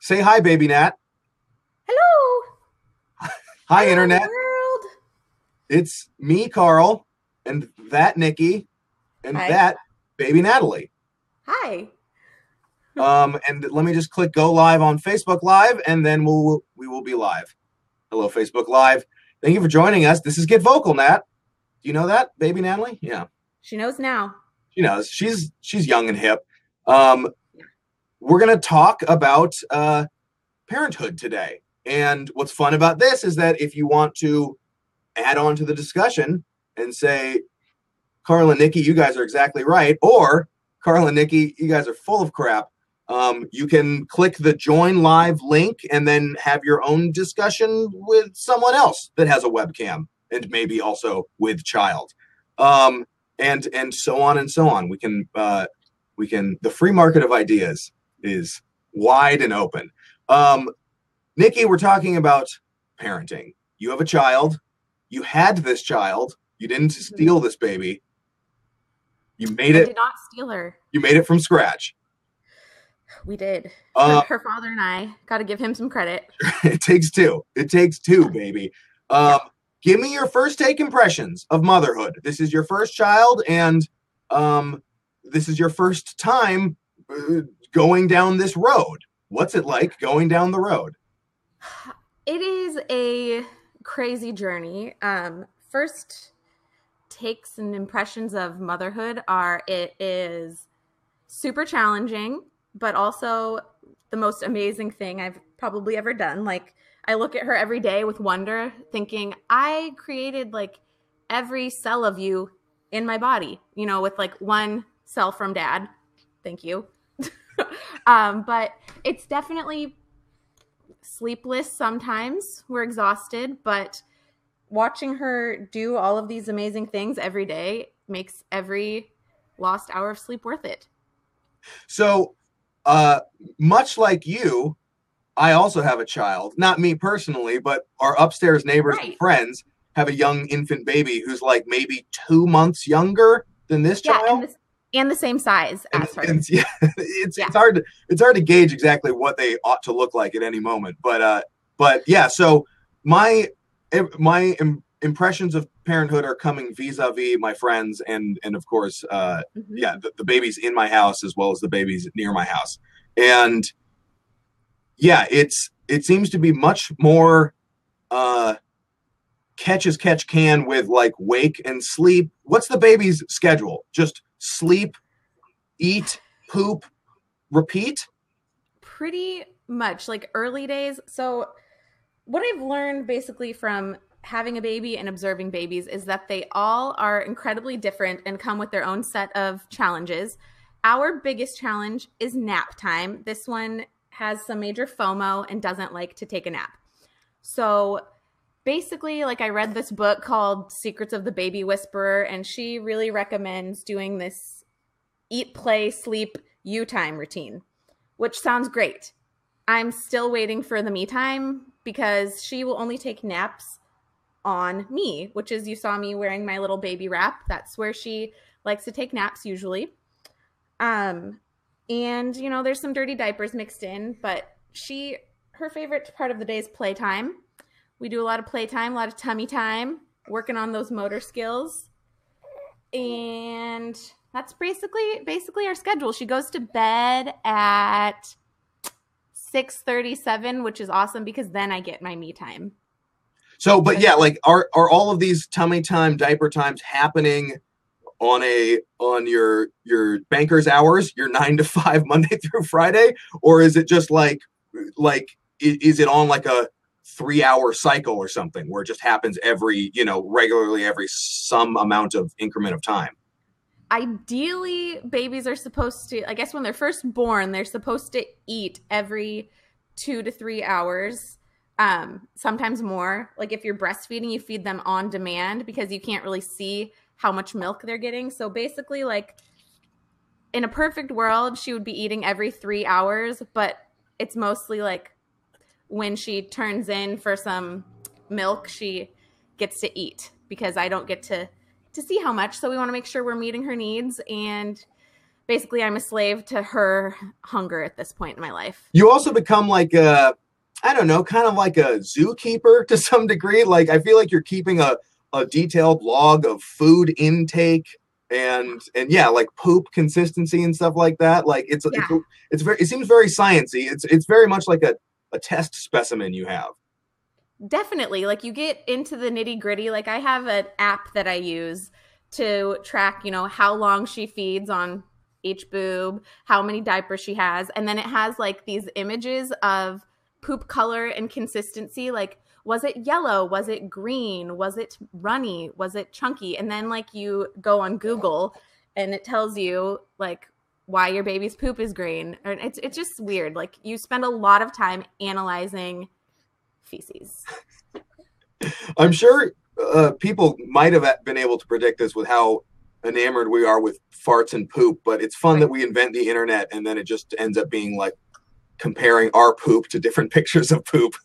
Say hi, baby Nat. Hello. Hi, Hello, Internet. world. It's me, Carl, and that Nikki, and Hi. that baby Natalie. Hi. And let me just click go live on Facebook Live, and then we will be live. Hello, Facebook Live. Thank you for joining us. This is Get Vocal, Nat. Do you know that, baby Natalie? Yeah, She knows now. she knows. She's young and hip. Um, we're gonna talk about parenthood today. And what's fun about this is that if you want to add on to the discussion and say, Carl and Nikki, you guys are exactly right, or Carl and Nikki, you guys are full of crap, you can click the join live link and then have your own discussion with someone else that has a webcam and maybe also with child. And so on and so on. We can the free market of ideas is wide and open. Nikki, we're talking about parenting. You have a child. You had this child. You didn't Mhm. steal this baby. You made I it. did not steal her. You made it from scratch. We did. Her, Uh, her father and I got to give him some credit. it takes two. It takes two, baby. Um, Yeah. give me your first take impressions of motherhood. This is your first child, and um, this is your first time going down this road. What's it like going down the road? It is a crazy journey. First takes and impressions of motherhood are it is super challenging, but also the most amazing thing I've probably ever done. Like, I look at her every day with wonder, thinking, I created like every cell of you in my body, with like one cell from dad. Thank you. But it's definitely sleepless sometimes. We're exhausted, but watching her do all of these amazing things every day makes every lost hour of sleep worth it. So, uh, much like you, I also have a child. Not me personally, but our upstairs neighbors and Right. friends have a young infant baby who's like maybe 2 months younger than this Yeah, child. and the same size as her. And yeah, it's Yeah. it's hard to gauge exactly what they ought to look like at any moment. But yeah. So my impressions of parenthood are coming vis-a-vis my friends and of course yeah, Hmm. the babies in my house as well as the babies near my house. And yeah, it seems to be much more uh catch as catch can with like wake and sleep. What's the baby's schedule? Just sleep, eat, poop, repeat? Pretty much like early days. So, what I've learned basically from having a baby and observing babies is that they all are incredibly different and come with their own set of challenges. Our biggest challenge is nap time. This one has some major FOMO and doesn't like to take a nap. So, basically, like, I read this book called Secrets of the Baby Whisperer, and she really recommends doing this eat, play, sleep, you time routine, which sounds great. I'm still waiting for the me time because she will only take naps on me, which is you saw me wearing my little baby wrap. That's where she likes to take naps usually. Um, and there's some dirty diapers mixed in, but her favorite part of the day is playtime. We do a lot of playtime, a lot of tummy time, working on those motor skills. And that's basically our schedule. She goes to bed at 6:37, which is awesome because then I get my me time. So, but But yeah, like are all of these tummy time, diaper times happening on your banker's hours, your 9 to 5 Monday through Friday, or is it just like is it on like a 3 hour cycle or something where it just happens every regularly every some amount of increment of time? ideally, babies are supposed to, I guess when they're first born, they're supposed to eat every 2 to 3 hours, sometimes more. Like if you're breastfeeding, you feed them on demand because you can't really see how much milk they're getting. So basically, like in a perfect world, she would be eating every 3 hours, but it's mostly like when she turns in for some milk, she gets to eat because I don't get to see how much. So we want to make sure we're meeting her needs. And basically I'm a slave to her hunger at this point in my life. You also become like I don't know, kind of like a zookeeper to some degree. Like I feel like you're keeping a detailed log of food intake and yeah, like poop consistency and stuff like that. Like it's very, it seems very sciencey. It's very much like a test specimen you have. Definitely. Like you get into the nitty gritty. Like I have an app that I use to track, how long she feeds on each boob, how many diapers she has. And then it has like these images of poop color and consistency. Like, was it yellow? Was it green? Was it runny? Was it chunky? And then like you go on Google and it tells you like why your baby's poop is green. And it's just weird. Like you spend a lot of time analyzing feces. I'm sure people might have been able to predict this with how enamored we are with farts and poop, but it's fun that we invent the internet and then it just ends up being like comparing our poop to different pictures of poop.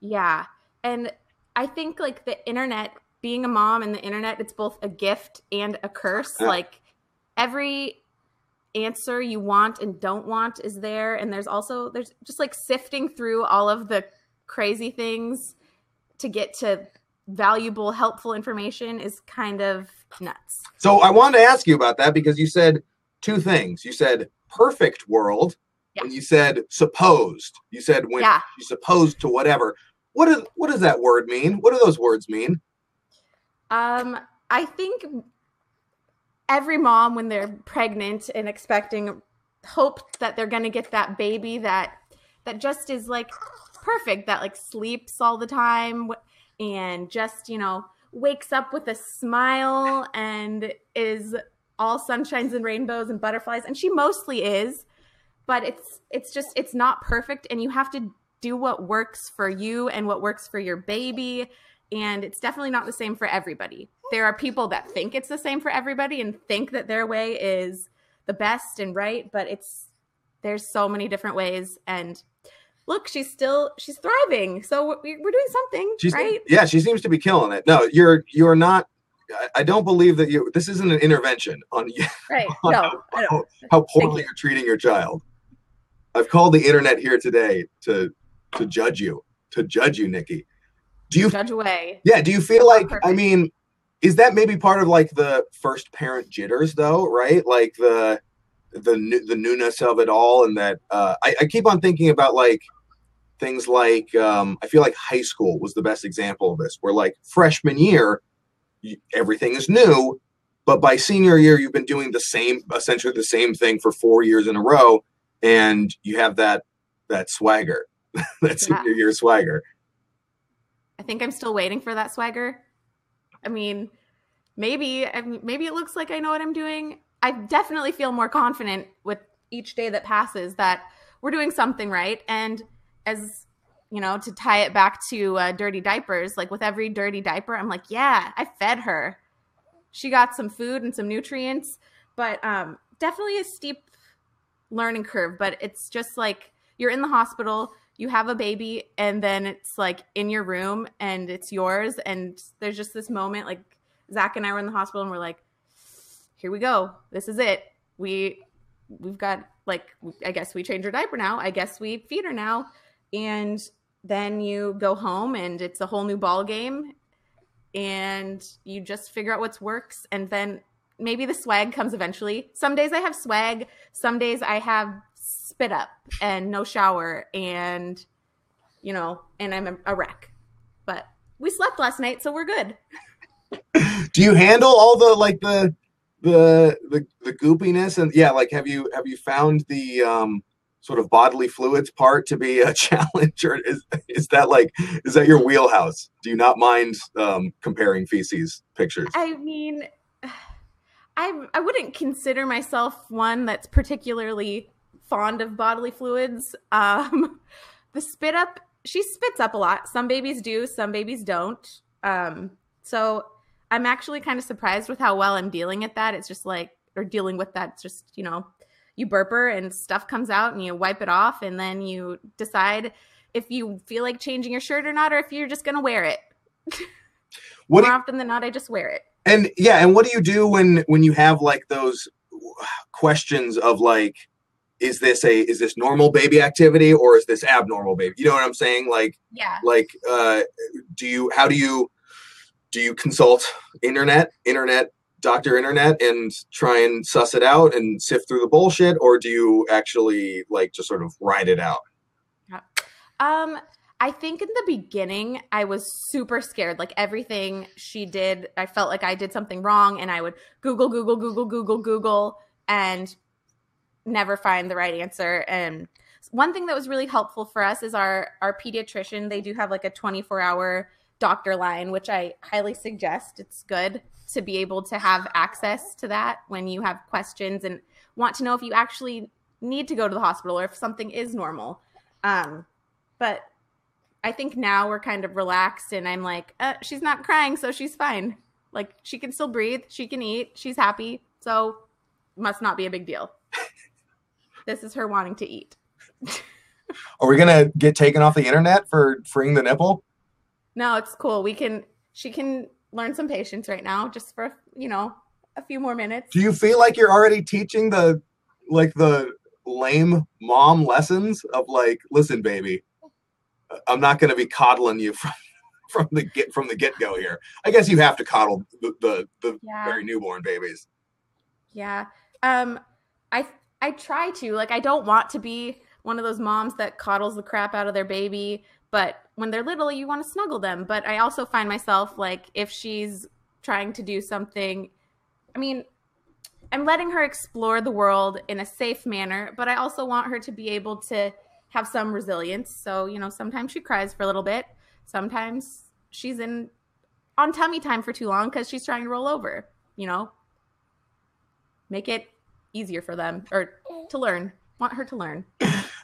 Yeah. And I think like the internet, being a mom and the internet, it's both a gift and a curse. Yeah. Like every answer you want and don't want is there. And there's just like sifting through all of the crazy things to get to valuable, helpful information is kind of nuts. So I wanted to ask you about that because you said two things. You said perfect world, and you said supposed. You said when you supposed to whatever. What does that word mean? What do those words mean? I think every mom, when they're pregnant and expecting, hope that they're going to get that baby that just is like perfect, that like sleeps all the time and just, wakes up with a smile and is all sunshines and rainbows and butterflies. And she mostly is, but it's not perfect. And you have to do what works for you and what works for your baby. And it's definitely not the same for everybody. There are people that think it's the same for everybody and think that their way is the best and right, but there's so many different ways. And look, she's thriving. So we're doing something, right? Yeah, she seems to be killing it. No, you're not. I don't believe that this isn't an intervention on you. Right. On no, how poorly you're treating your child. I've called the internet here today to judge you, Nikki. Do you judge away? Yeah. Do you feel like, I mean, is that maybe part of like the first parent jitters though? Right. Like the newness of it all. And that, I keep on thinking about like things like, I feel like high school was the best example of this, where like freshman year, everything is new, but by senior year, you've been doing essentially the same thing for 4 years in a row. And you have that swagger, that senior year swagger. I think I'm still waiting for that swagger. I mean, maybe it looks like I know what I'm doing. I definitely feel more confident with each day that passes that we're doing something right. And as to tie it back to dirty diapers, like with every dirty diaper, I'm like, yeah, I fed her. She got some food and some nutrients, but definitely a steep learning curve. But it's just like you're in the hospital, you have a baby, and then it's like in your room and it's yours. And there's just this moment, like Zach and I were in the hospital and we're like, here we go. This is it. We've got like, I guess we change her diaper now. I guess we feed her now. And then you go home and it's a whole new ball game and you just figure out what works. And then maybe the swag comes eventually. Some days I have swag. Some days I have spit up and no shower and, and I'm a wreck. But we slept last night, so we're good. Do you handle all the goopiness? And yeah, like have you found the sort of bodily fluids part to be a challenge, or is that your wheelhouse? Do you not mind comparing feces pictures? I mean, I wouldn't consider myself one that's particularly fond of bodily fluids. The spit up, she spits up a lot. Some babies do, some babies don't. So I'm actually kind of surprised with how well I'm dealing with that. It's just you burp her and stuff comes out and you wipe it off and then you decide if you feel like changing your shirt or not, or if you're just going to wear it. More often than not, I just wear it. And yeah, and what do you do when you have like those questions of like, is this normal baby activity or is this abnormal baby? You know what I'm saying? Like, Yeah. How do you consult Dr. Internet and try and suss it out and sift through the bullshit, or do you actually like just sort of ride it out? I think in the beginning I was super scared. Like everything she did, I felt like I did something wrong, and I would Google, and never find the right answer. And one thing that was really helpful for us is our pediatrician. They do have like a 24-hour doctor line, which I highly suggest. It's good to be able to have access to that when you have questions and want to know if you actually need to go to the hospital or if something is normal. But I think now we're kind of relaxed, and I'm like, she's not crying, so she's fine. Like, she can still breathe, she can eat, she's happy, so must not be a big deal. This is her wanting to eat. Are we gonna get taken off the internet for freeing the nipple? No, it's cool. She can learn some patience right now, just for, a few more minutes. Do you feel like you're already teaching the lame mom lessons of like, listen, baby, I'm not going to be coddling you from the get go here. I guess you have to coddle the very newborn babies. Yeah. I try to, like, I don't want to be one of those moms that coddles the crap out of their baby, but when they're little, you want to snuggle them. But I also find myself, like, if she's trying to do something, I mean, I'm letting her explore the world in a safe manner, but I also want her to be able to have some resilience. So, sometimes she cries for a little bit. Sometimes she's on tummy time for too long because she's trying to roll over, make it easier for them or to learn. Want her to learn.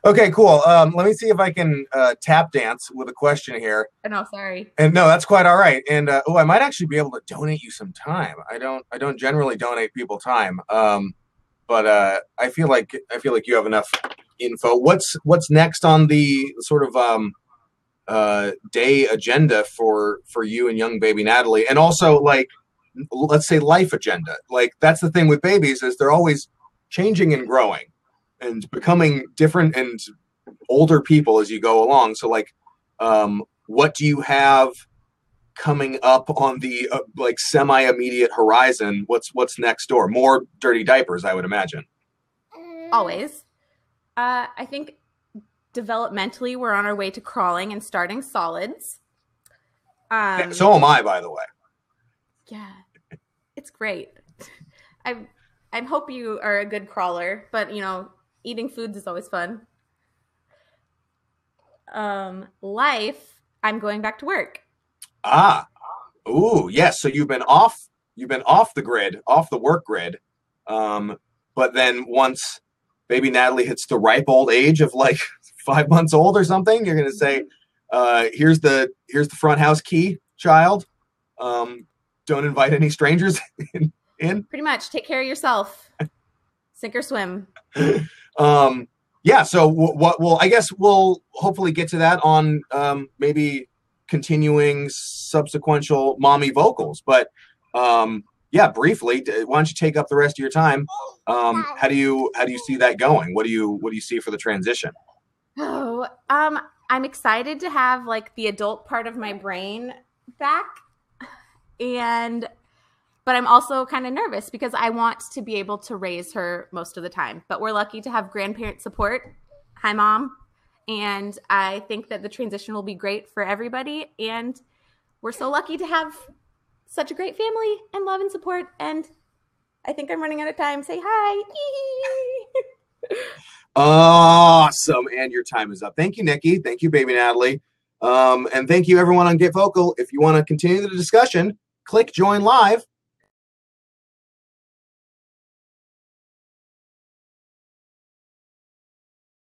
Okay, cool. Let me see if I can tap dance with a question here. No, sorry. And no, that's quite all right. And I might actually be able to donate you some time. I don't generally donate people time. But I feel like you have enough info. What's next on the sort of day agenda for you and young baby Natalie? And also, like, let's say life agenda. Like, that's the thing with babies, is they're always changing and growing and becoming different and older people as you go along. So, like, what do you have coming up on the like semi-immediate horizon? What's next door? More dirty diapers, I would imagine. Always. I think developmentally we're on our way to crawling and starting solids. Yeah, so am I, by the way. Yeah, it's great. I hope you are a good crawler, but eating foods is always fun. Life, I'm going back to work. Ooh, yes. So you've been off the grid, off the work grid. But then once baby Natalie hits the ripe old age of like 5 months old or something, you're gonna say, here's the front house key, child. Don't invite any strangers in. Pretty much, take care of yourself. Sink or swim. Yeah. So well, I guess we'll hopefully get to that on maybe continuing subsequential mommy vocals. But yeah, briefly, why don't you take up the rest of your time? How do you see that going? What do you see for the transition? Oh, I'm excited to have like the adult part of my brain back, but I'm also kind of nervous because I want to be able to raise her most of the time. But we're lucky to have grandparent support. Hi, Mom. And I think that the transition will be great for everybody. And we're so lucky to have such a great family and love and support. And I think I'm running out of time. Say hi. Awesome. And your time is up. Thank you, Nikki. Thank you, baby Natalie. And thank you, everyone on Get Vocal. If you want to continue the discussion, click join live